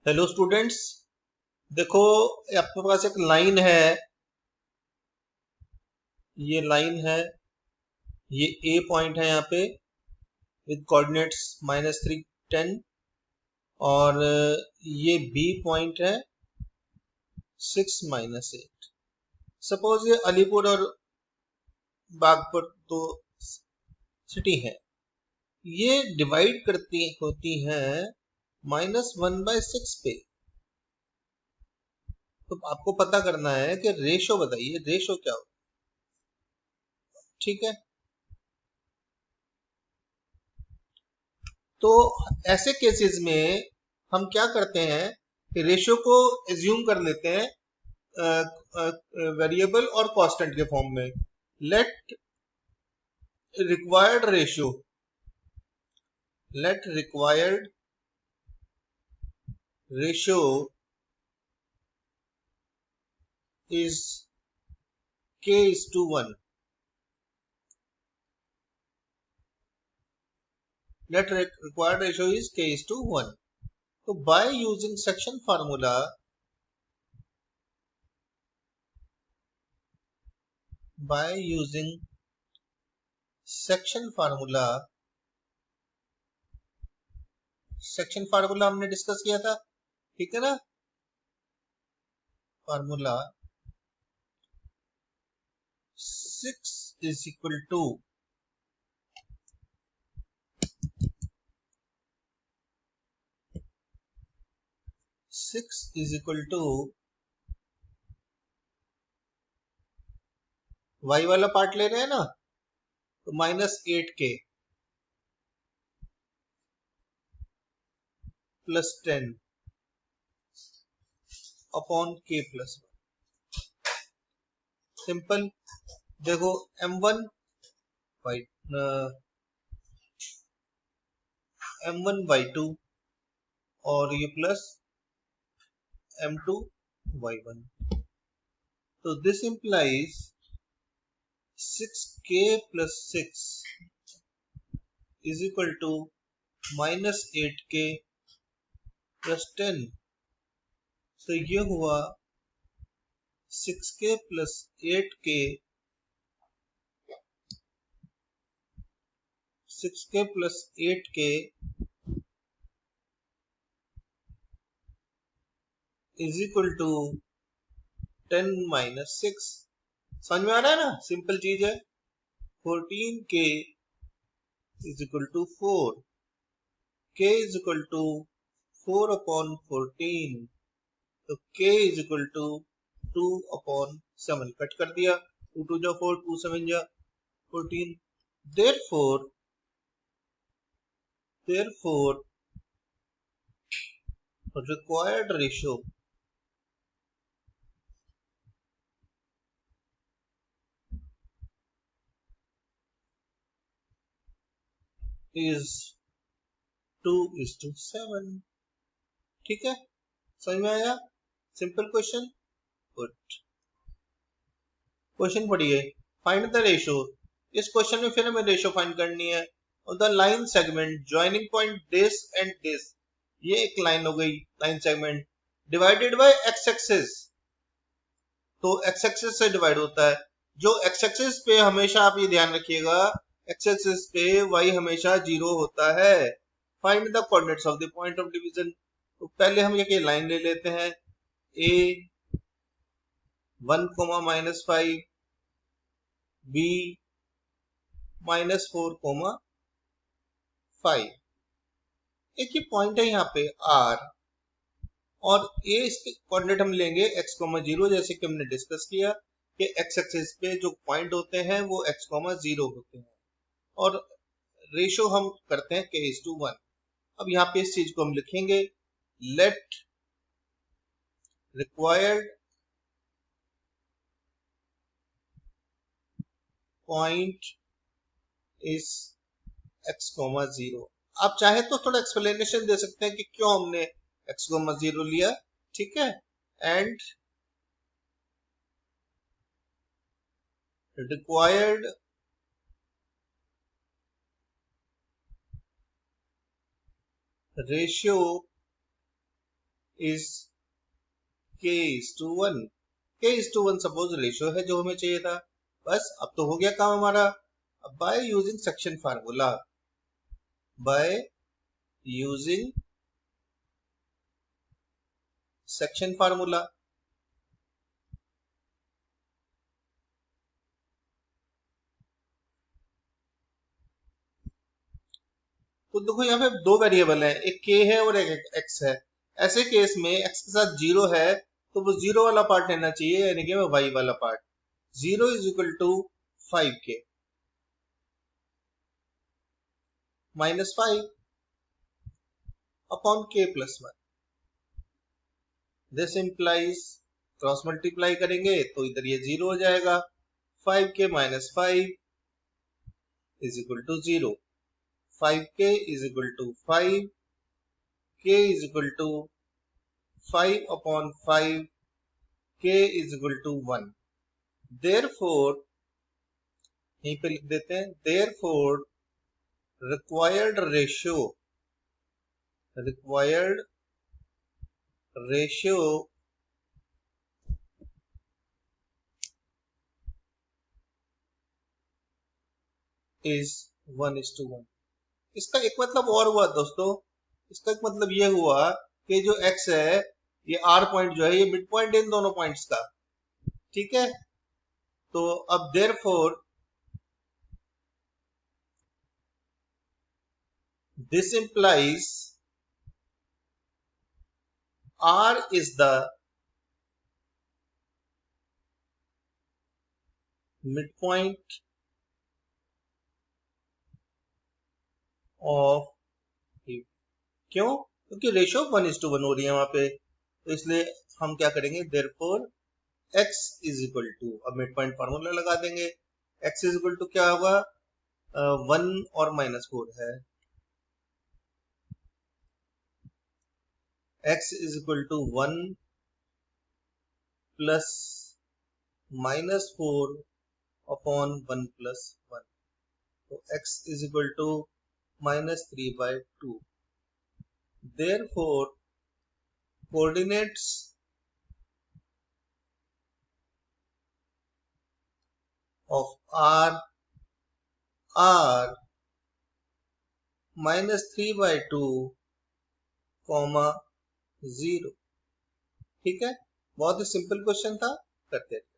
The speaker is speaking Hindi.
हेलो स्टूडेंट्स, देखो आपके पास एक लाइन है। ये लाइन है, ये ए पॉइंट है यहाँ पे विद कोऑर्डिनेट्स -3 10 और ये बी पॉइंट है 6 -8। सपोज ये अलीपुर और बागपत दो सिटी है, ये डिवाइड करती होती है -1/6 पे। तो आपको पता करना है कि रेशो बताइए, रेशो क्या हो। ठीक है, तो ऐसे केसेस में हम क्या करते हैं कि रेशियो को एज्यूम कर लेते हैं वेरिएबल और कांस्टेंट के फॉर्म में। Late required ratio late required ratio is k:1। Late required ratio is k:1। तो by using section formula, by using section formula section formula हमने डिस्कस किया था, ठीक है ना। Formula 6 is equal to 6 is equal to y वाला पार्ट ले रहे हैं ना, तो -8k + 10 अपॉन k+1। सिंपल। देखो m1 y2 और ये प्लस m2 y1। तो this implies 6k + 6 is equal to -8k + 10। तो ये हुआ 6k + 8k 6k + 8k is equal to 10 - 6। समझ में आ रहा है ना, सिंपल चीज है। 14k is equal to 4, k is equal to 4 upon 14, तो k is equal to 2 upon 7। Cut कर दिया, 2 2 जा 4, 2 7 जा 14। therefore required ratio is 2:7। ठीक है, समझ में आया। Simple question. गुड। क्वेश्चन पढ़िए। Find the ratio. इस क्वेश्चन में फिर हमें रेशियो फाइंड करनी है। और the line segment joining point this and this, ये एक लाइन हो गई, line segment divided by x axis. तो एक्स एक्सिस से डिवाइड होता है। जो एक्स एक्सिस पे हमेशा आप ये ध्यान रखिएगा, एक्स एक्सिस पे y हमेशा 0 होता है। Find the coordinates of the point of division. तो पहले हम ये लाइन ले लेते हैं, a 1, -5, b -4, 5। एक ये पॉइंट है यहाँ पे r, और a इसके कोऑर्डिनेट हम लेंगे x, 0, जैसे कि हमने डिस्कस किया कि x एक्सिस पे जो पॉइंट होते हैं वो x, 0 होते हैं। और रेशो हम करते हैं k:1। अब यहाँ पे इस चीज को हम लिखेंगे, late required point is x, 0। आप चाहे तो थोड़ा एक्सप्लेनेशन दे सकते हैं कि क्यों हमने x, 0 लिया, ठीक है। And required ratio is k:1। k:1 suppose ratio है जो हमें चाहिए था। बस अब तो हो गया काम हमारा। अब by using section formula, by using section formula, तो देखो यहाँ पे दो वेरिएबल है, एक k है और एक x है। ऐसे केस में x के साथ 0 है तो वो 0 वाला पार्ट लेना चाहिए, यानी कि y वाला part. 0 is equal to 5k minus 5 upon k plus 1। This implies, cross multiply करेंगे तो इधर ये 0 हो जाएगा। 5k minus 5 is equal to 0। 5k is equal to 5, k is equal to 5 upon 5, k is equal to 1। Therefore, यहीं पे लिख देते हैं, therefore required ratio, required ratio is 1:1। इसका एक मतलब और हुआ दोस्तों, इसका एक मतलब ये हुआ कि जो x है, ये r पॉइंट जो है, ये मिड पॉइंट है इन दोनों पॉइंट्स का। ठीक है, तो अब therefore this implies r is the midpoint of, क्यों? क्योंकि रेशियो 1:1 हो रही है वहां पे, तो इसलिए हम क्या करेंगे, therefore x is equal to, अब मिड पॉइंट फार्मूला लगा देंगे। x इज इक्वल टू क्या होगा, 1 और -4 है। x is equal to 1 plus -4 upon 1 plus 1, तो x is equal to -3/2। Therefore coordinates of r are -3/2, 0। ठीक है, बहुत ही सिंपल क्वेश्चन था, करते हैं।